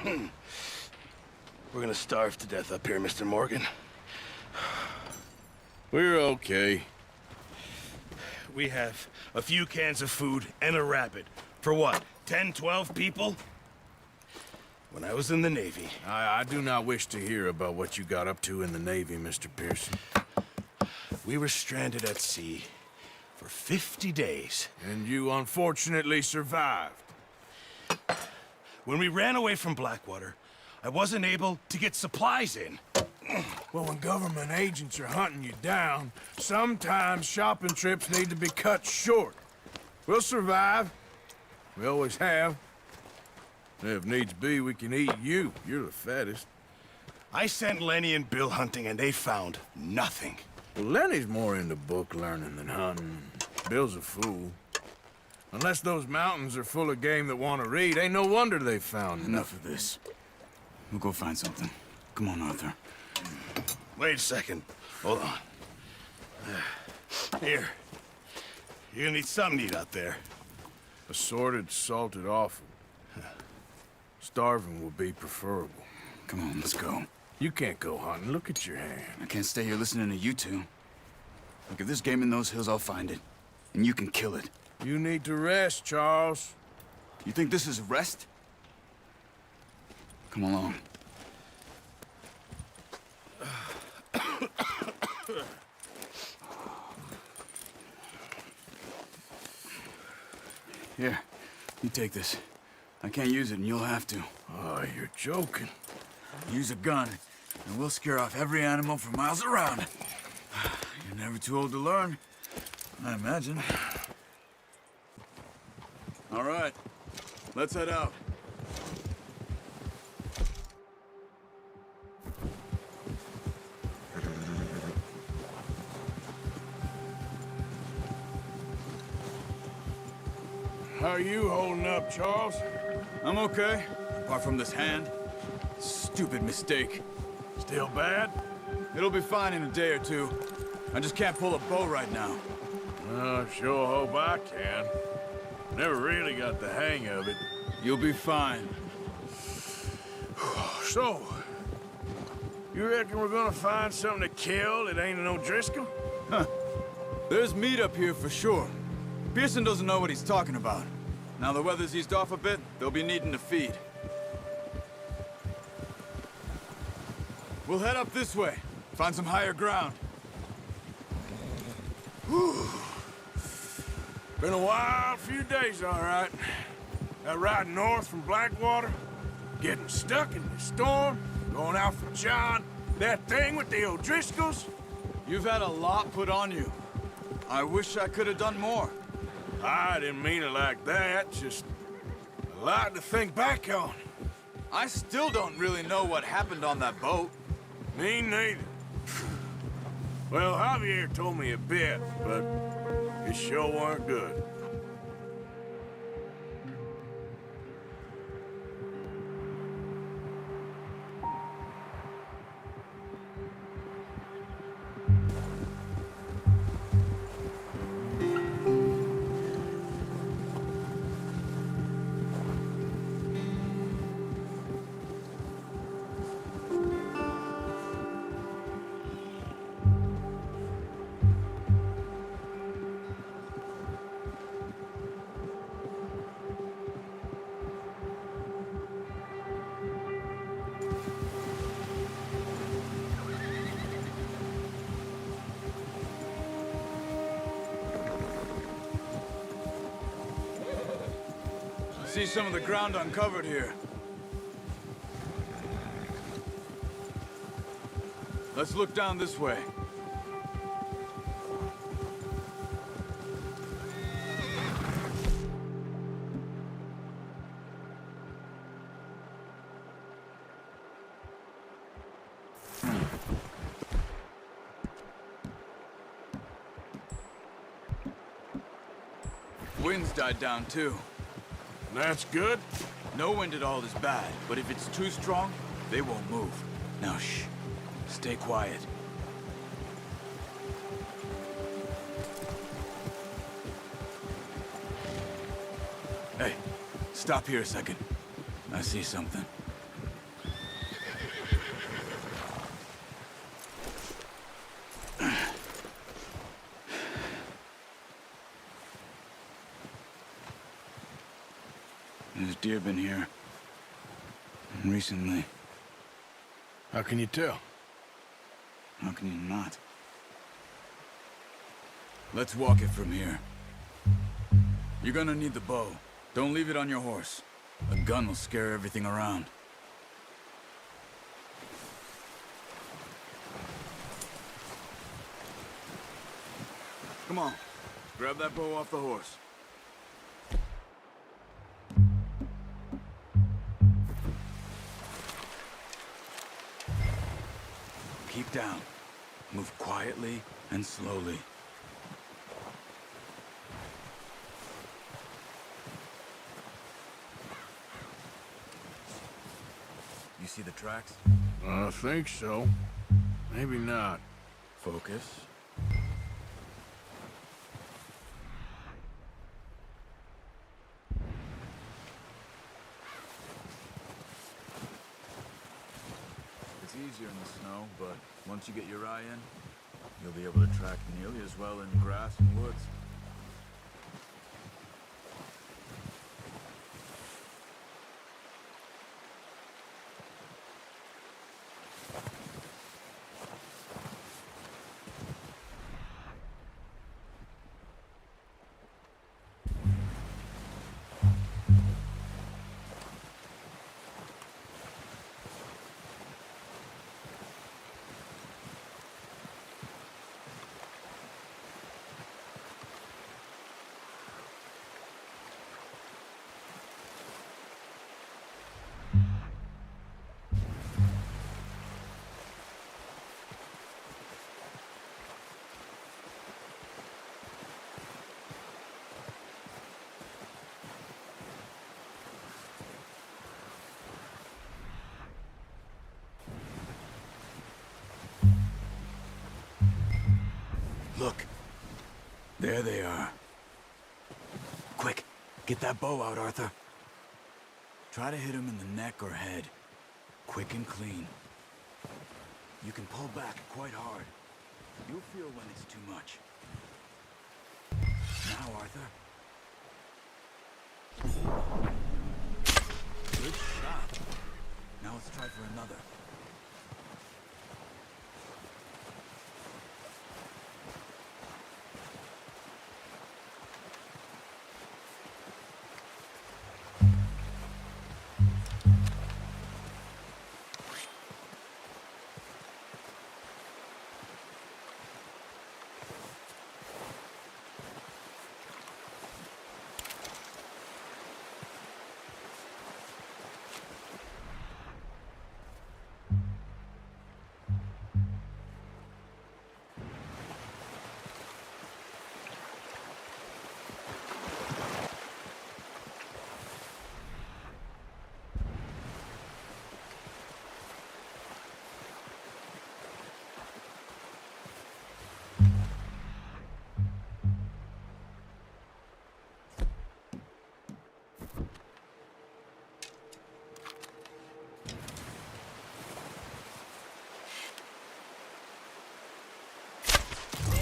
We're gonna starve to death up here, Mr. Morgan. We're okay. We have a few cans of food and a rabbit. For what, 10, 12 people? When I was in the Navy... I do not wish to hear about what you got up to in the Navy, Mr. Pирсон. We were stranded at sea for 50 days. And you unfortunately survived. When we ran away from Blackwater, I wasn't able to get supplies in. Well, when government agents are hunting you down, sometimes shopping trips need to be cut short. We'll survive. We always have. If needs be, we can eat you. You're the fattest. I sent Lenny and Bill hunting, and they found nothing. Well, Lenny's more into book learning than hunting. Bill's a fool. Unless those mountains are full of game that want to read, ain't no wonder they found Enough of this. We'll go find something. Come on, Arthur. Wait a second. Hold on. Here. You're gonna need something to eat out there. Assorted, salted offal. Starving will be preferable. Come on, let's go. You can't go hunting. Look at your hand. I can't stay here listening to you two. Look, if there's game in those hills, I'll find it. And you can kill it. You need to rest, Charles. You think this is rest? Come along. Here, you take this. I can't use it, and you'll have to. Oh, you're joking. Use a gun, and we'll scare off every animal for miles around. You're never too old to learn, I imagine. All right, let's head out. How are you holding up, Charles? I'm okay, apart from this hand. Stupid mistake. Still bad? It'll be fine in a day or two. I just can't pull a bow right now. I sure hope I can. Never really got the hang of it. You'll be fine. So, you reckon we're gonna find something to kill that ain't no Driscoll? Huh. There's meat up here for sure. Pearson doesn't know what he's talking about. Now the weather's eased off a bit, they'll be needing to feed. We'll head up this way. Find some higher ground. Whew. Been a wild few days, all right. That ride north from Blackwater, getting stuck in the storm, going out for John, that thing with the O'Driscolls. You've had a lot put on you. I wish I could have done more. I didn't mean it like that, just a lot to think back on. I still don't really know what happened on that boat. Me neither. Well, Javier told me a bit, but it sure weren't good. See some of the ground uncovered here. Let's look down this way. Wind's died down too. That's good. No wind at all is bad, but if it's too strong, they won't move. Now shh. Stay quiet. Hey, stop here a second. I see something. There's deer been here. Recently. How can you tell? How can you not? Let's walk it from here. You're gonna need the bow. Don't leave it on your horse. A gun will scare everything around. Come on. Grab that bow off the horse. Keep down. Move quietly and slowly. You see the tracks? I think so. Maybe not. Focus. It's easier in the snow, but once you get your eye in, you'll be able to track nearly as well in grass and woods. Look. There they are. Quick, get that bow out, Arthur. Try to hit him in the neck or head. Quick and clean. You can pull back quite hard. You'll feel when it's too much. Now, Arthur. Good shot. Now let's try for another.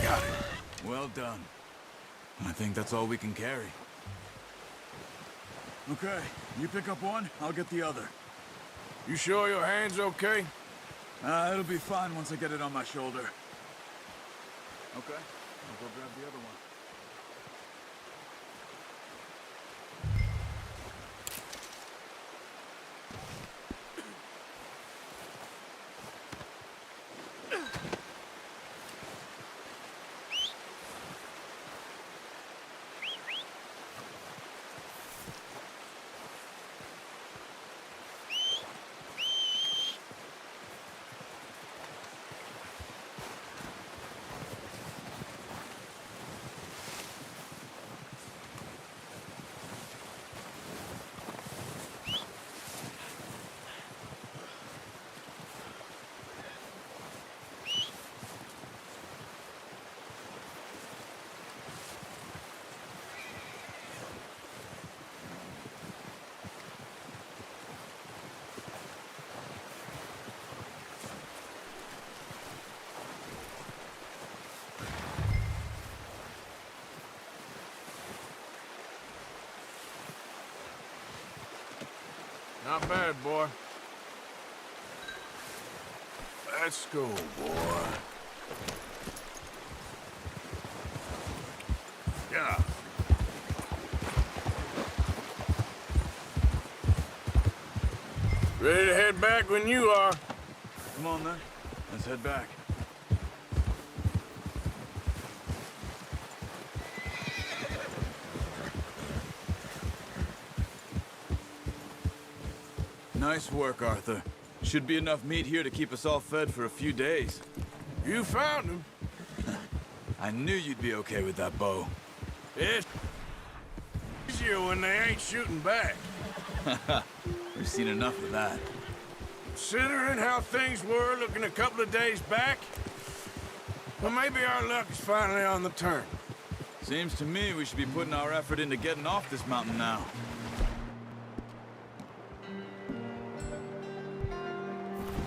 Got it. Well done. I think that's all we can carry. Okay, you pick up one, I'll get the other. You sure your hand's okay? It'll be fine once I get it on my shoulder. Okay, I'll go grab the other one. Not bad, boy. Let's go, boy. Yeah. Ready to head back when you are. Come on, then. Let's head back. Nice work, Arthur. Should be enough meat here to keep us all fed for a few days. You found him. I knew you'd be okay with that bow. It's easier when they ain't shooting back. We've seen enough of that. Considering how things were looking a couple of days back, well, maybe our luck is finally on the turn. Seems to me we should be putting our effort into getting off this mountain now.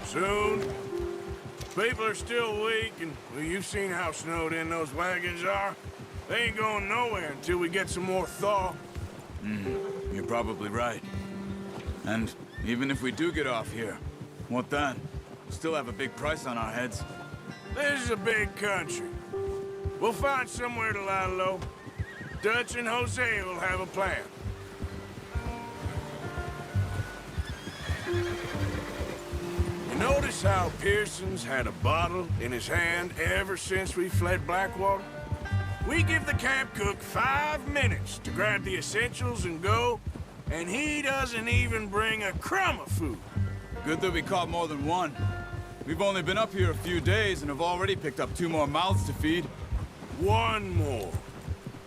Soon. People are still weak, and well, you've seen how snowed in those wagons are. They ain't going nowhere until we get some more thaw. You're probably right. And even if we do get off here, what then? We'll still have a big price on our heads. This is a big country. We'll find somewhere to lie low. Dutch and Jose will have a plan. You notice how Pearson's had a bottle in his hand ever since we fled Blackwater? We give the camp cook 5 minutes to grab the essentials and go, and he doesn't even bring a crumb of food. Good that we caught more than one. We've only been up here a few days and have already picked up 2 more mouths to feed. One more.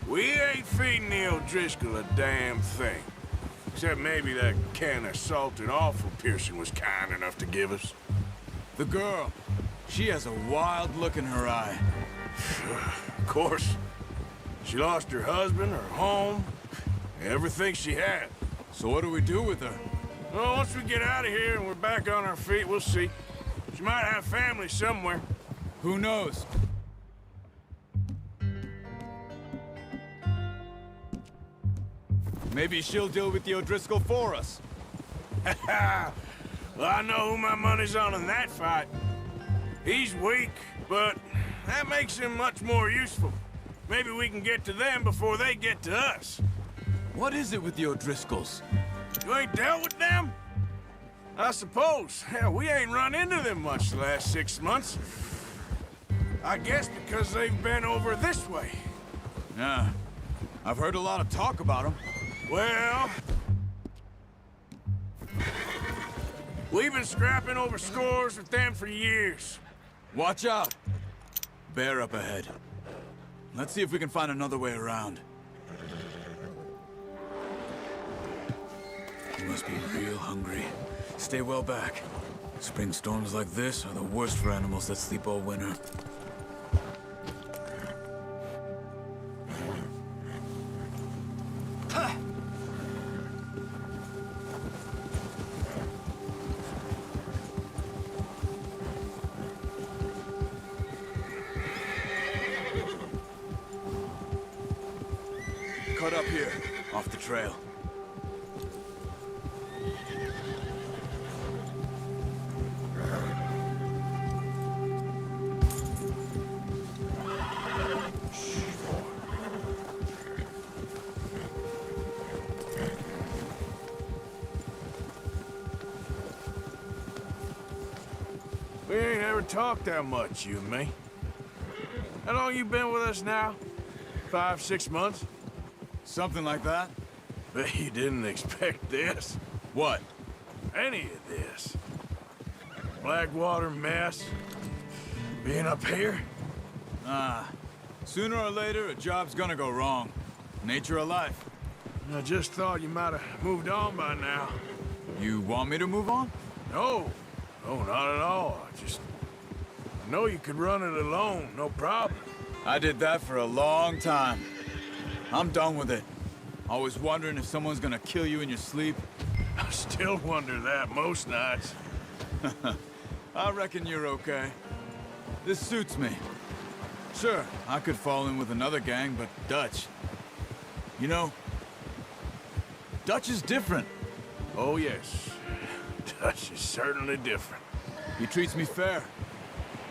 We ain't feeding the O'Driscoll a damn thing. Except maybe that can of salted offal Pearson was kind enough to give us. The girl, she has a wild look in her eye. Of course. She lost her husband, her home, everything she had. So what do we do with her? Well, once we get out of here and we're back on our feet, we'll see. She might have family somewhere. Who knows? Maybe she'll deal with the O'Driscoll for us. Well, I know who my money's on in that fight. He's weak, but that makes him much more useful. Maybe we can get to them before they get to us. What is it with the O'Driscolls? You ain't dealt with them? I suppose. Hell, we ain't run into them much the last 6 months. I guess because they've been over this way. Yeah. I've heard a lot of talk about them. Well, we've been scrapping over scores with them for years. Watch out! Bear up ahead. Let's see if we can find another way around. You must be real hungry. Stay well back. Spring storms like this are the worst for animals that sleep all winter. Cut up here, off the trail. We ain't ever talked that much, you and me. How long you been with us now? 5, 6 months? Something like that? Bet you didn't expect this. What? Any of this. Blackwater mess. Being up here. Sooner or later, a job's gonna go wrong. Nature of life. I just thought you might have moved on by now. You want me to move on? No. No, not at all. I know you could run it alone, no problem. I did that for a long time. I'm done with it. Always wondering if someone's gonna kill you in your sleep. I still wonder that most nights. I reckon you're okay. This suits me. Sure, I could fall in with another gang, but Dutch... You know, Dutch is different. Oh, yes. Dutch is certainly different. He treats me fair.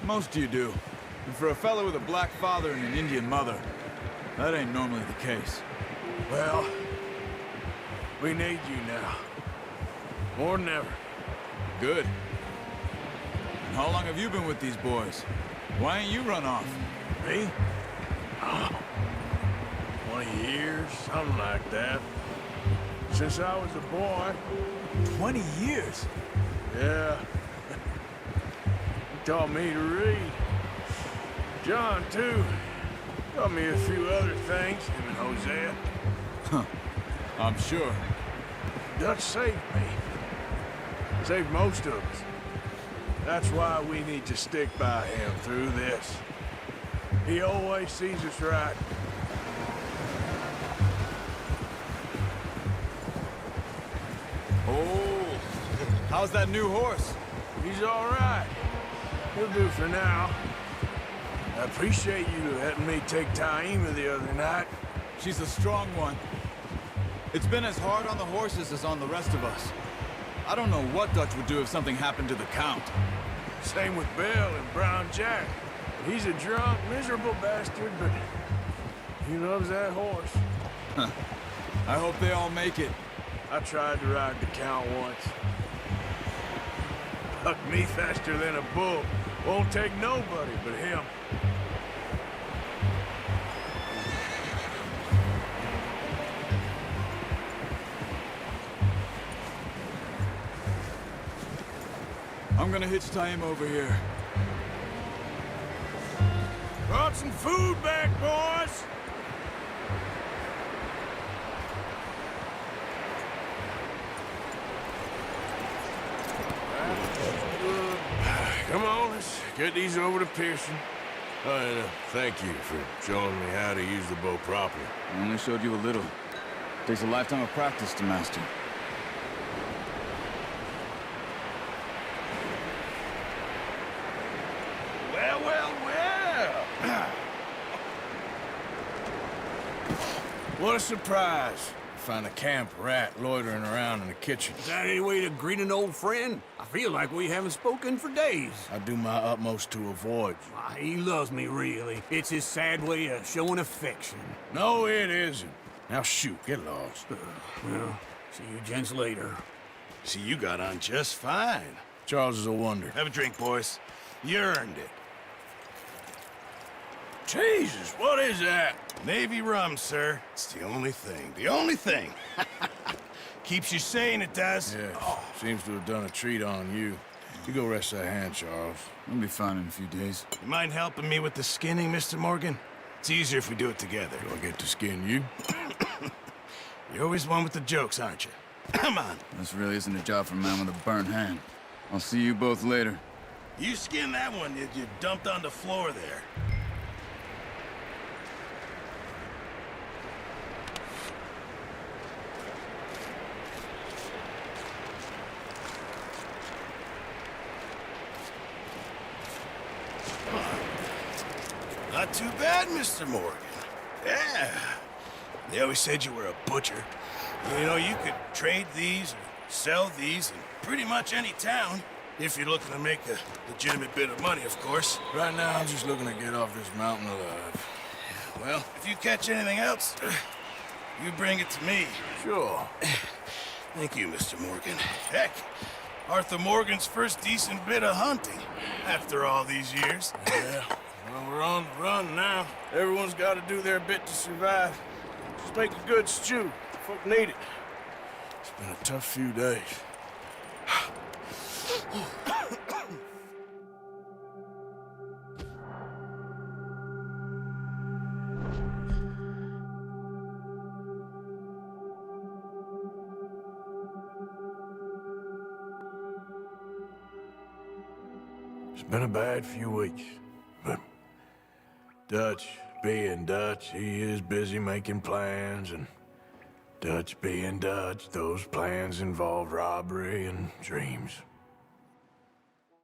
Most of you do. And for a fellow with a black father and an Indian mother, that ain't normally the case. Well, we need you now. More than ever. Good. And how long have you been with these boys? Why ain't you run off? Me? Oh, 20 years, something like that. Since I was a boy. 20 years? Yeah. He taught me to read. John, too. Taught me a few other things, him and Hosea. Huh. I'm sure. Dutch saved me. Saved most of us. That's why we need to stick by him through this. He always sees us right. Oh, how's that new horse? He's all right. He'll do for now. I appreciate you letting me take Taima the other night. She's a strong one. It's been as hard on the horses as on the rest of us. I don't know what Dutch would do if something happened to the Count. Same with Bill and Brown Jack. He's a drunk, miserable bastard, but he loves that horse. Huh. I hope they all make it. I tried to ride the Count once. Bucked me faster than a bull. Won't take nobody but him. I'm gonna hitch Taima over here. Brought some food back, boys! Come on, let's get these over to Pearson. And thank you for showing me how to use the bow properly. I only showed you a little. Takes a lifetime of practice to master. Well, well, well! What a surprise. Find a camp rat loitering around in the kitchen. Is that any way to greet an old friend? I feel like we haven't spoken for days. I do my utmost to avoid you. Why, he loves me, really. It's his sad way of showing affection. No, it isn't. Now shoot, get lost. Well, see you gents later. See, you got on just fine. Charles is a wonder. Have a drink, boys. You earned it. Jesus, what is that? Navy rum, sir. It's the only thing. The only thing. Keeps you sane, it does. Yeah, seems to have done a treat on you. You go rest that hand, Charles. I'll be fine in a few days. You mind helping me with the skinning, Mr. Morgan? It's easier if we do it together. Do I get to skin you? You're always one with the jokes, aren't you? Come on. This really isn't a job for a man with a burnt hand. I'll see you both later. You skin that one that you dumped on the floor there. Not too bad, Mr. Morgan. Yeah. They always said you were a butcher. You know, you could trade these, or sell these in pretty much any town. If you're looking to make a legitimate bit of money, of course. Right now, I'm just looking to get off this mountain alive. Well, if you catch anything else, you bring it to me. Sure. Thank you, Mr. Morgan. Heck, Arthur Morgan's first decent bit of hunting after all these years. Yeah. Well, we're on the run now. Everyone's got to do their bit to survive. Just make a good stew. Folk need it. It's been a tough few days. It's been a bad few weeks, but Dutch being Dutch, he is busy making plans, and Dutch being Dutch, those plans involve robbery and dreams.